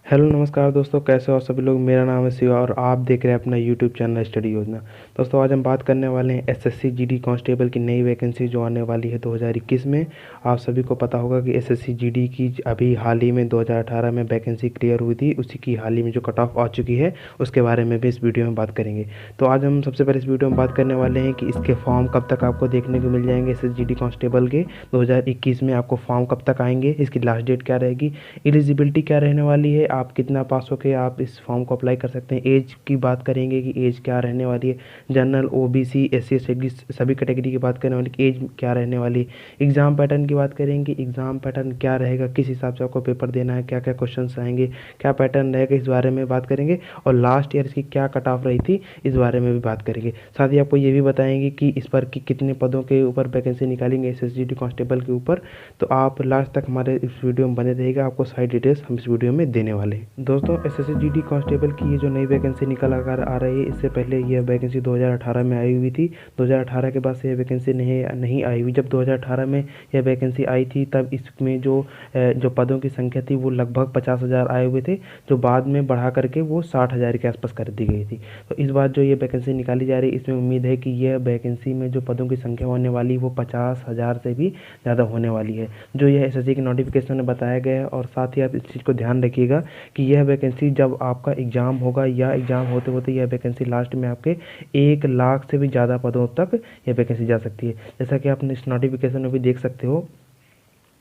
Hello नमस्कार दोस्तों, कैसे हो सभी लोग। मेरा नाम है शिवा और आप देख रहे हैं अपना यूट्यूब चैनल स्टडी योजना। दोस्तों आज हम बात करने वाले हैं एसएससी जीडी कांस्टेबल की नई वैकेंसी जो आने वाली है 2021 में। आप सभी को पता होगा कि एसएससी जीडी की अभी हाल ही में 2018 में वैकेंसी क्लियर हुई थी, उसी की हाल ही में जो कट ऑफ आ चुकी है उसके बारे में भी इस वीडियो में बात करेंगे। तो आज हम सबसे पहले इस वीडियो में बात करने वाले हैं कि इसके फॉर्म कब तक आपको देखने को मिल जाएंगे। एसएससी जीडी कांस्टेबल के 2021 में आपको फॉर्म कब तक आएंगे, इसकी लास्ट डेट क्या रहेगी, एलिजिबिलिटी क्या रहने वाली है, आप कितना पास होकर आप इस फॉर्म को अप्लाई कर सकते हैं। एज की बात करेंगे कि एज क्या रहने वाली है, जनरल ओबीसी एससी एसटी सभी कैटेगरी की बात करने वाली एज क्या रहने वाली है। एग्ज़ाम पैटर्न की बात करेंगे, एग्ज़ाम पैटर्न क्या रहेगा, किस हिसाब से आपको पेपर देना है, क्या क्या क्वेश्चन आएंगे, क्या पैटर्न रहेगा, इस बारे में बात करेंगे। और लास्ट ईयर इसकी क्या कट ऑफ रही थी, इस बारे में भी बात करेंगे। साथ ही आपको ये भी बताएंगे कि इस पर कि कितने पदों के ऊपर वैकेंसी निकालेंगे एसएसजी कांस्टेबल के ऊपर। तो आप लास्ट तक हमारे इस वीडियो में बने रहिएगा, आपको सारी डिटेल्स हम इस वीडियो में देने वाले हैं। दोस्तों एसएससी जीडी कांस्टेबल की ये जो नई वैकेंसी निकल कर आ रही है, इससे पहले यह वैकेंसी 2018 में आई हुई थी। 2018 के बाद से यह वैकेंसी नहीं आई हुई। जब 2018 में यह वैकेंसी आई थी तब इसमें जो पदों की संख्या थी वो लगभग 50,000 आए हुए थे, जो बाद में बढ़ा करके वो 60,000 के आसपास कर दी गई थी। तो इस बार जो ये वैकेंसी निकाली जा रही है, इसमें उम्मीद है कि यह वैकेंसी में जो पदों की संख्या होने वाली वो 50,000 से भी ज़्यादा होने वाली है, जो यह एसएससी के नोटिफिकेशन में बताया गया है। और साथ ही आप इस चीज़ को ध्यान रखिएगा कि यह वैकेंसी जब आपका एग्ज़ाम होगा या एग्ज़ाम होते होते यह वैकेंसी लास्ट में आपके 1 लाख से भी ज़्यादा पदों तक यह वैकेंसी जा सकती है। जैसा कि आप इस नोटिफिकेशन में भी देख सकते हो,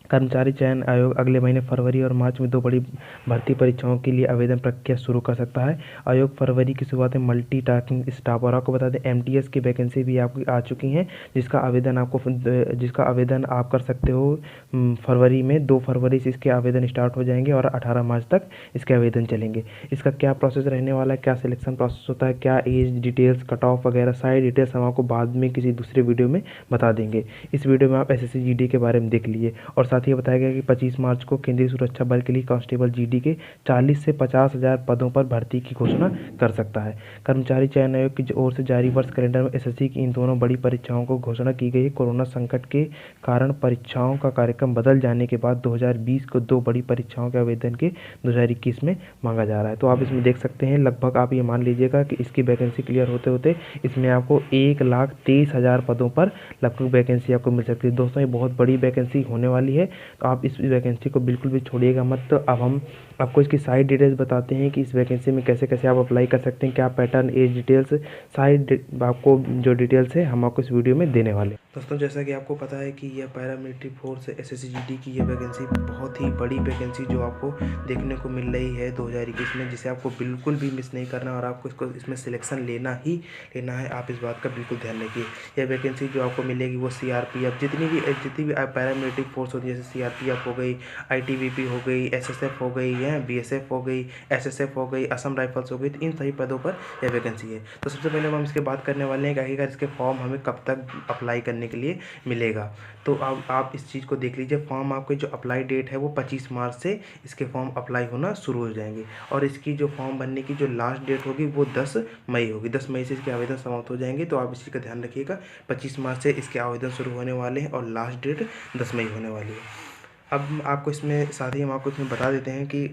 कर्मचारी चयन आयोग अगले महीने फरवरी और मार्च में 2 बड़ी भर्ती परीक्षाओं के लिए आवेदन प्रक्रिया शुरू कर सकता है। आयोग फरवरी की शुरुआत में मल्टी टास्किंग स्टाफ, और आपको बता दें एमटीएस की वैकेंसी भी आपकी आ चुकी हैं, जिसका आवेदन आप कर सकते हो फरवरी में। 2 फरवरी से इसके आवेदन स्टार्ट हो जाएंगे और 18 मार्च तक इसके आवेदन चलेंगे। इसका क्या प्रोसेस रहने वाला है, क्या सिलेक्शन प्रोसेस होता है, क्या एज डिटेल्स, कट ऑफ वगैरह सारी डिटेल्स हम आपको बाद में किसी दूसरे वीडियो में बता देंगे। इस वीडियो में आप एसएससी जीडी के बारे में देख लीजिए। और साथ ही बताया गया कि 25 मार्च को केंद्रीय सुरक्षा बल के लिए कांस्टेबल जीडी के 40 से 50,000 पदों पर भर्ती की घोषणा कर सकता है। कर्मचारी चयन आयोग की ओर से जारी वर्ष कैलेंडर में एसएससी की इन दोनों बड़ी परीक्षाओं को घोषणा की गई है। कोरोना संकट के कारण परीक्षाओं का कार्यक्रम बदल जाने के बाद 2020 को 2 बड़ी परीक्षाओं के आवेदन के 2021 में मांगा जा रहा है। तो आप इसमें देख सकते हैं, लगभग आप ये मान लीजिएगा कि इसकी वैकेंसी क्लियर होते होते इसमें आपको 1,23,000 पदों पर लगभग वैकेंसी आपको मिल सकती है। दोस्तों ये बहुत बड़ी वैकेंसी होने वाली है, तो आप इस वैकेंसी को बिल्कुल भी छोड़िएगा मत। तो अब हम आपको इसकी सारी डिटेल्स बताते हैं कि इस वैकेंसी में कैसे कैसे आप अप्लाई कर सकते हैं, क्या पैटर्न, एज डिटेल्स, आपको जो डिटेल्स है हम आपको इस वीडियो में देने वाले हैं। दोस्तों जैसा कि आपको पता है कि यह पैरामिलिट्री फोर्स एसएससी जीडी की यह वैकेंसी बहुत ही बड़ी वैकेंसी जो आपको देखने को मिल रही है 2021 में, जिसे आपको बिल्कुल भी मिस नहीं करना और आपको इसको इसमें सिलेक्शन लेना ही लेना है। आप इस बात का बिल्कुल ध्यान रखिए। यह वैकेंसी जो आपको मिलेगी वो सीआरपीएफ, जितनी भी पैरामिलिट्री फोर्स होती है, जैसे सीआरपीएफ हो गई, आईटीबीपी हो गई, एसएसएफ हो गई है, बीएसएफ हो गई, एसएसएफ हो गई, असम राइफल्स हो गई, तो इन सभी पदों पर यह वैकेंसी है। तो सबसे पहले हम इसके बात करने वाले हैं कि आखिरकार इसके फॉर्म हमें कब तक अप्लाई करने के लिए मिलेगा। तो अब आप इस चीज़ को देख लीजिए, फॉर्म आपके जो अप्लाई डेट है वो 25 मार्च से इसके फॉर्म अप्लाई होना शुरू हो जाएंगे, और इसकी जो फॉर्म भरने की जो लास्ट डेट होगी वो 10 मई होगी। 10 मई से इसके आवेदन समाप्त हो जाएंगे। तो आप इस चीज़ का ध्यान रखिएगा, 25 मार्च से इसके आवेदन शुरू होने वाले हैं और लास्ट डेट 10 मई होने वाली है। अब आपको इसमें साथ ही हम आपको इसमें बता देते हैं कि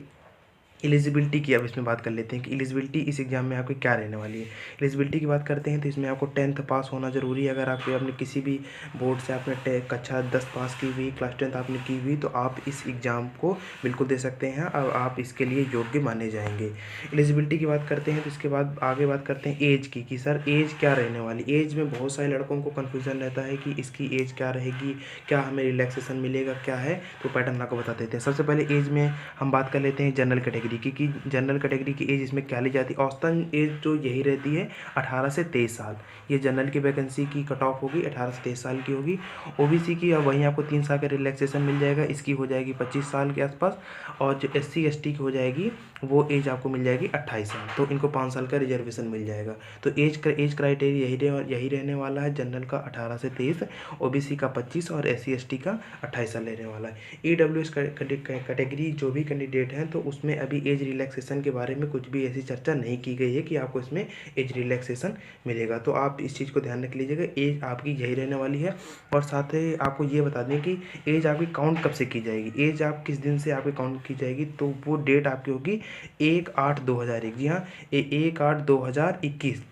एलिजिबिलिटी की अब इसमें बात कर लेते हैं कि एलिजिबिलिटी इस एग्ज़ाम में आपकी क्या रहने वाली है। एलिजिबिलिटी की बात करते हैं तो इसमें आपको 10th पास होना ज़रूरी है। अगर आपने किसी भी बोर्ड से आपने कक्षा 10 पास की हुई, क्लास 10th आपने की हुई, तो आप इस एग्ज़ाम को बिल्कुल दे सकते हैं और आप इसके लिए योग्य माने जाएंगे। एलिजिबिलिटी की बात करते हैं तो इसके बाद आगे बात करते हैं एज की, कि सर एज क्या रहने वाली। एज में बहुत सारे लड़कों को कन्फ्यूज़न रहता है कि इसकी एज क्या रहेगी, क्या हमें रिलैक्सेशन मिलेगा, क्या है। तो पैटर्न आपको बता देते हैं। सबसे पहले एज में हम बात कर लेते हैं जनरल कैटेगरी की जनरल कैटेगरी की एज इसमें क्या ली जाती है। औसतन एज जो यही रहती है 18 से 23 साल। ये जनरल की वैकेंसी की कट ऑफ होगी, 18 से 23 साल की होगी। ओबीसी की अब वहीं आपको 3 साल का रिलैक्सेशन मिल जाएगा, इसकी हो जाएगी 25 साल के आसपास। और जो एससी एसटी की हो जाएगी वो एज आपको मिल जाएगी 28 साल, तो इनको 5 साल का रिजर्वेशन मिल जाएगा। तो एज क्राइटेरिया यही रहने वाला है। जनरल का 18 से 23, ओबीसी का 25 और एससी एसटी का 28 साल रहने वाला है। ईडब्ल्यूएस कैटेगरी जो भी कैंडिडेट हैं तो उसमें अभी अभी एज रिलैक्सेशन के बारे में कुछ भी ऐसी चर्चा नहीं की गई है कि आपको इसमें एज रिलैक्सेशन मिलेगा। तो आप इस चीज़ को ध्यान रख लीजिएगा, एज आपकी यही रहने वाली है। और साथ ही आपको ये बता दें कि एज आपकी काउंट कब से की जाएगी, एज आप किस दिन से आपकी काउंट की जाएगी, तो वो डेट आपकी होगी 1/8/2001। जी हाँ, 1/8/2021।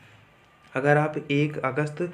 अगर आप 1 अगस्त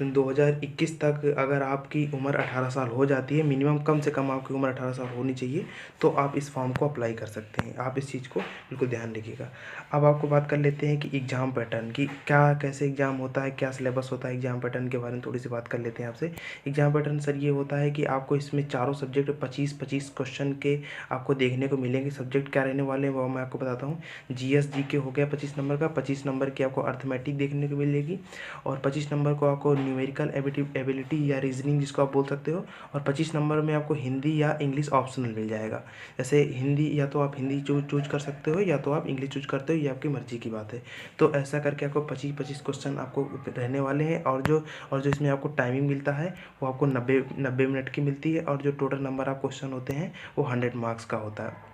2021 तक अगर आपकी उम्र 18 साल हो जाती है, मिनिमम कम से कम आपकी उम्र 18 साल होनी चाहिए, तो आप इस फॉर्म को अप्लाई कर सकते हैं। आप इस चीज़ को बिल्कुल ध्यान रखिएगा। अब आपको बात कर लेते हैं कि एग्ज़ाम पैटर्न की, क्या कैसे एग्ज़ाम होता है, क्या सिलेबस होता है, एग्ज़ाम पैटर्न के बारे में थोड़ी सी बात कर लेते हैं आपसे। एग्ज़ाम पैटर्न सर ये होता है कि आपको इसमें चारों सब्जेक्ट 25-25 क्वेश्चन के आपको देखने को मिलेंगे। सब्जेक्ट क्या रहने वाले हैं वो मैं आपको बताता हूँ। जीएस जीके हो गया 25 नंबर का, 25 नंबर की आपको अर्थमेटिक देखने को मिलेगी, और 25 नंबर को आपको न्यूमेरिकल एबिलिटी या रीजनिंग जिसको आप बोल सकते हो, और 25 नंबर में आपको हिंदी या इंग्लिश ऑप्शनल मिल जाएगा। जैसे हिंदी, या तो आप हिंदी चूज कर सकते हो या तो आप इंग्लिश चूज करते हो, ये आपकी मर्जी की बात है। तो ऐसा करके आपको 25-25 क्वेश्चन आपको रहने वाले हैं। और जो इसमें आपको टाइमिंग मिलता है वो आपको 90 मिनट की मिलती है, और जो टोटल नंबर ऑफ क्वेश्चन होते हैं वो 100 मार्क्स का होता है।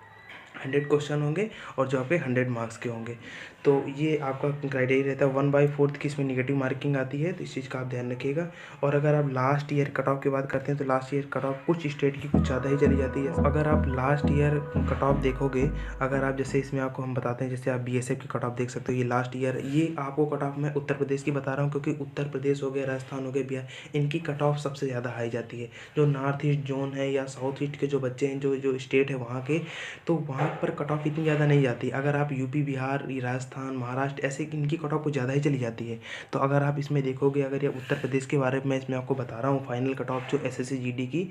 100 क्वेश्चन होंगे और जो आपके 100 मार्क्स के होंगे। तो ये आपका क्राइटेरिया रहता है। 1/4 की इसमें निगेटिव मार्किंग आती है, तो इस चीज़ का आप ध्यान रखिएगा। और अगर आप लास्ट ईयर कट ऑफ की बात करते हैं तो लास्ट ईयर कट ऑफ कुछ स्टेट की कुछ ज़्यादा ही चली जाती है। अगर आप लास्ट ईयर कट ऑफ देखोगे, अगर आप जैसे इसमें आपको हम बताते हैं, जैसे आप बीएसएफ की कट ऑफ देख सकते हो, ये लास्ट ईयर, ये आपको कट ऑफ मैं उत्तर प्रदेश की बता रहा हूँ, क्योंकि उत्तर प्रदेश हो गया, राजस्थान हो गया, बिहार, इनकी कट ऑफ सबसे ज़्यादा हाई जाती है। जो नॉर्थ ईस्ट जोन है या साउथ ईस्ट के जो बच्चे हैं, जो स्टेट है वहाँ के, तो वहाँ पर कट ऑफ इतनी ज़्यादा नहीं जाती। अगर आप यूपी, बिहार, राजस्थान, महाराष्ट्र, ऐसे इनकी कट ऑफ कुछ ज़्यादा ही चली जाती है। तो अगर आप इसमें देखोगे, अगर ये उत्तर प्रदेश के बारे में मैं इसमें आपको बता रहा हूँ, फाइनल कट ऑफ जो एसएससी जीडी की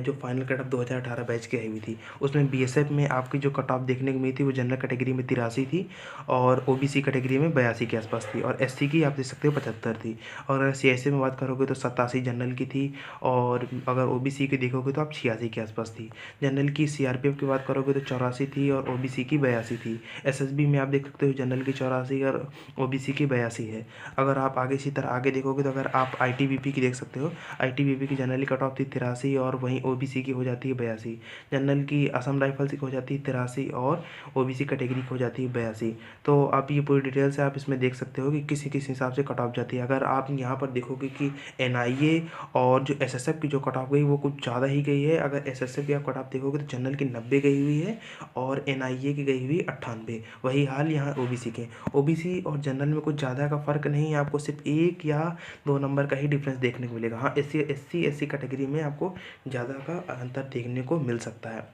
जो फाइनल कट ऑफ 2018 बैच की आई हुई थी, उसमें बीएसएफ में आपकी जो कट ऑफ देखने को मिली थी वो जनरल कैटेगरी में 83 थी, और ओबीसी कैटेगरी में 82 के आसपास थी, और एससी की आप देख सकते हो 75 थी। और अगर सीएसए में बात करोगे तो 87 जनरल की थी, और अगर ओबीसी की देखोगे तो आप 86 के आसपास थी। जनरल की सीआरपीएफ की बात करोगे तो 84 थी, और ओबीसी की 82 थी। एसएसबी में आप देख सकते हो जनरल की 84 और ओबीसी की 82 है। अगर आप आगे इसी तरह आगे देखोगे तो अगर आप आईटीबीपी की देख सकते हो, आईटीबीपी की जनरली कट ऑफ थी 83, और वहीं ओबीसी की हो जाती है 82। जनरल की असम राइफल्स की हो जाती है 83, और ओबीसी कैटेगरी की हो जाती है 82। तो आप ये पूरी डिटेल से आप इसमें देख सकते हो कि किस हिसाब से कट ऑफ जाती है। अगर आप यहाँ पर देखोगे कि एनआईए और जो एसएसएफ की जो कट ऑफ गई वो कुछ ज़्यादा ही गई है। अगर एसएसएफ की आप कट ऑफ देखोगे तो जनरल की 90 गई हुई है, और एनआईए की गई हुई 98। वही हाल यहाँ ओबीसी के। ओबीसी और जनरल में कुछ ज़्यादा का फ़र्क नहीं है, आपको सिर्फ 1 या 2 नंबर का ही डिफरेंस देखने को मिलेगा। हाँ, एससी कैटेगरी में आपको ज़्यादा का अंतर देखने को मिल सकता है।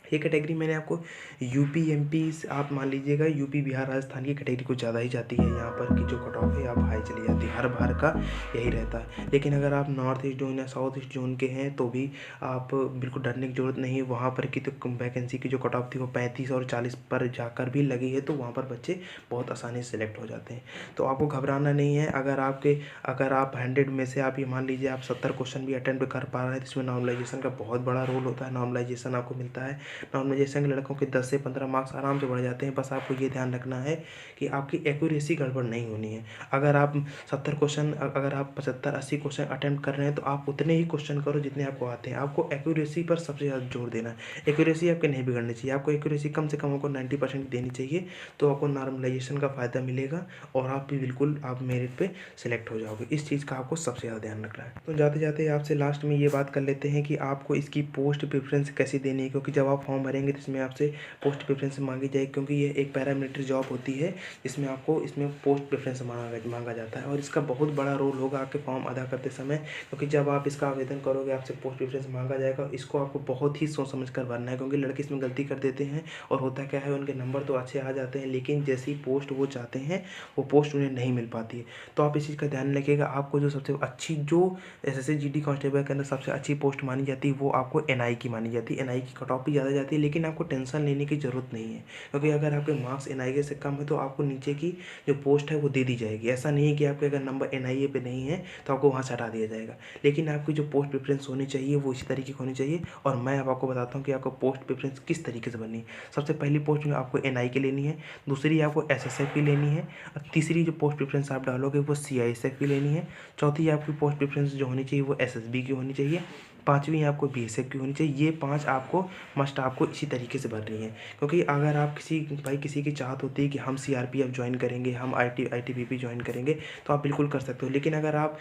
ये कैटेगरी मैंने आपको यूपी एमपी आप मान लीजिएगा, यूपी बिहार राजस्थान की कैटेगरी कुछ ज़्यादा ही जाती है। यहाँ पर की जो कट ऑफ है आप हाई चली जाती है, हर बार का यही रहता है। लेकिन अगर आप नॉर्थ ईस्ट जोन या साउथ ईस्ट जोन के हैं तो भी आप बिल्कुल डरने की ज़रूरत नहीं है। वहाँ पर की तो वैकेंसी की जो कट ऑफ थी वो 35 और 40 पर जाकर भी लगी है, तो वहाँ पर बच्चे बहुत आसानी से सिलेक्ट हो जाते हैं। तो आपको घबराना नहीं है। अगर आप 100 में से आप ये मान लीजिए आप 70 क्वेश्चन भी अटेम्प्ट कर पा रहे हैं, तो इसमें नॉर्मलाइजेशन का बहुत बड़ा रोल होता है। नॉर्मलाइजेशन आपको मिलता है, नॉर्मलाइजेशन के लड़कों के 10 से 15 मार्क्स आराम से बढ़ जाते हैं। बस आपको ये ध्यान रखना है कि आपकी एक्यूरेसी गड़बड़ नहीं होनी है। अगर आप 70 क्वेश्चन, अगर आप 75-80 क्वेश्चन अटेम्प्ट कर रहे हैं तो आप उतने ही क्वेश्चन करो जितने आपको आते हैं। आपको एक्यूरेसी पर सबसे ज़्यादा जोर देना है। एक्यूरेसी आपके नहीं बिगड़नी चाहिए, आपको एक्यूरेसी कम से कम आपको 90% देनी चाहिए, तो आपको नॉर्मलाइजेशन का फ़ायदा मिलेगा और आप भी बिल्कुल आप मेरिट पे सिलेक्ट हो जाओगे। इस चीज़ का आपको सबसे ज़्यादा ध्यान रखना है। तो जाते जाते आपसे लास्ट में ये बात कर लेते हैं कि आपको इसकी पोस्ट प्रेफरेंस कैसे देनी है, क्योंकि जब आप फॉर्म भरेंगे तो इसमें आपसे पोस्ट प्रेफरेंस मांगी जाएगी, क्योंकि ये एक पैरामिलिट्री जॉब होती है जिसमें आपको इसमें पोस्ट प्रेफरेंस मांगा जाता है, और इसका बहुत बड़ा रोल होगा आपके फॉर्म अदा करते समय। क्योंकि जब आप इसका आवेदन करोगे आपसे पोस्ट प्रेफरेंस मांगा जाएगा, इसको आपको बहुत ही सोच समझ कर भरना है, क्योंकि लड़के इसमें गलती कर देते हैं और होता क्या है, उनके नंबर तो अच्छे आ जाते हैं लेकिन जैसी पोस्ट वो चाहते हैं वो पोस्ट उन्हें नहीं मिल पाती है। तो आप इस चीज़ का ध्यान रखिएगा। आपको जो सबसे अच्छी, जो एसएससी जीडी कांस्टेबल के अंदर सबसे अच्छी पोस्ट मानी जाती है वो आपको एनआई की मानी जाती है। एनआई की कट ऑफ भी ज़्यादा जाती है, लेकिन आपको टेंशन लेने की ज़रूरत नहीं है, क्योंकि अगर आपके मार्क्स एनआईए से कम है तो आपको नीचे की जो पोस्ट है वो दे दी जाएगी। ऐसा नहीं है कि आपके अगर नंबर एनआईए पे नहीं है तो आपको वहाँ से हटा दिया जाएगा, लेकिन आपकी जो पोस्ट प्रेफरेंस होनी चाहिए वो इसी तरीके की होनी चाहिए। और मैं अब आपको बताता हूँ कि आपको पोस्ट प्रेफरेंस किस तरीके से बननी है। सबसे पहली पोस्ट जो आपको एनआई की लेनी है, दूसरी आपको एसएसएफ की लेनी है, और तीसरी जो पोस्ट प्रेफरेंस आप डालोगे वो सीआईएसएफ की लेनी है, चौथी आपकी पोस्ट प्रेफरेंस जो होनी चाहिए वो एसएसबी की होनी चाहिए, 5वीं आपको बीएसएफ की होनी चाहिए। ये 5 आपको मस्ट आपको इसी तरीके से भरनी है, क्योंकि अगर आप किसी की चाहत होती है कि हम सीआरपीएफ जॉइन करेंगे, हम आईटीबीपी जॉइन करेंगे, तो आप बिल्कुल कर सकते हो। लेकिन अगर आप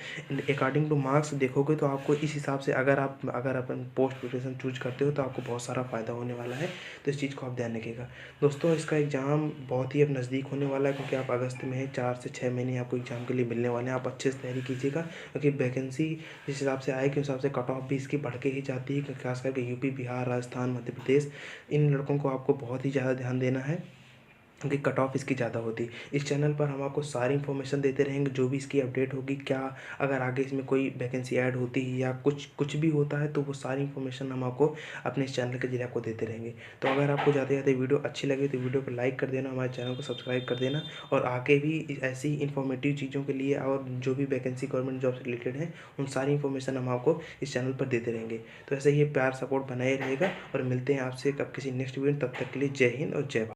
अकॉर्डिंग टू मार्क्स देखोगे तो आपको इस हिसाब से अगर अपन पोस्ट ग्रेजुएशन चूज करते हो तो आपको बहुत सारा फ़ायदा होने वाला है। तो इस चीज़ को आप ध्यान रखिएगा। दोस्तों, इसका एग्ज़ाम बहुत ही अब नज़दीक होने वाला है, क्योंकि आप अगस्त में है, 4 से 6 महीने आपको एग्ज़ाम के लिए मिलने वाले हैं। आप अच्छे से तैयारी कीजिएगा, क्योंकि वैकेंसी जिस हिसाब से आए के हिसाब से कट ऑफ भी इसकी बढ़ के ही जाती है, खास करके यूपी, बिहार, राजस्थान, मध्य प्रदेश, इन लड़कों को आपको बहुत ही ज़्यादा ध्यान देना है, क्योंकि कट ऑफ इसकी ज़्यादा होती है। इस चैनल पर हम आपको सारी इन्फॉर्मेशन देते रहेंगे, जो भी इसकी अपडेट होगी, क्या अगर आगे इसमें कोई वैकेंसी ऐड होती है या कुछ भी होता है, तो वो सारी इन्फॉर्मेशन हम आपको अपने इस चैनल के जरिए आपको देते रहेंगे। तो अगर आपको जाते जाते वीडियो अच्छी लगे तो वीडियो को लाइक कर देना, हमारे चैनल को सब्सक्राइब कर देना, और आगे भी ऐसी इन्फॉर्मेटिव चीज़ों के लिए और जो भी वैकेंसी गवर्नमेंट जॉब से रिलेटेड है, उन सारी इन्फॉर्मेशन हम आपको इस चैनल पर देते रहेंगे। तो ऐसे ही प्यार सपोर्ट बनाए रहेगा, और मिलते हैं आपसे कब किसी नेक्स्ट वीडियो। तब तक के लिए जय हिंद और जय भारत।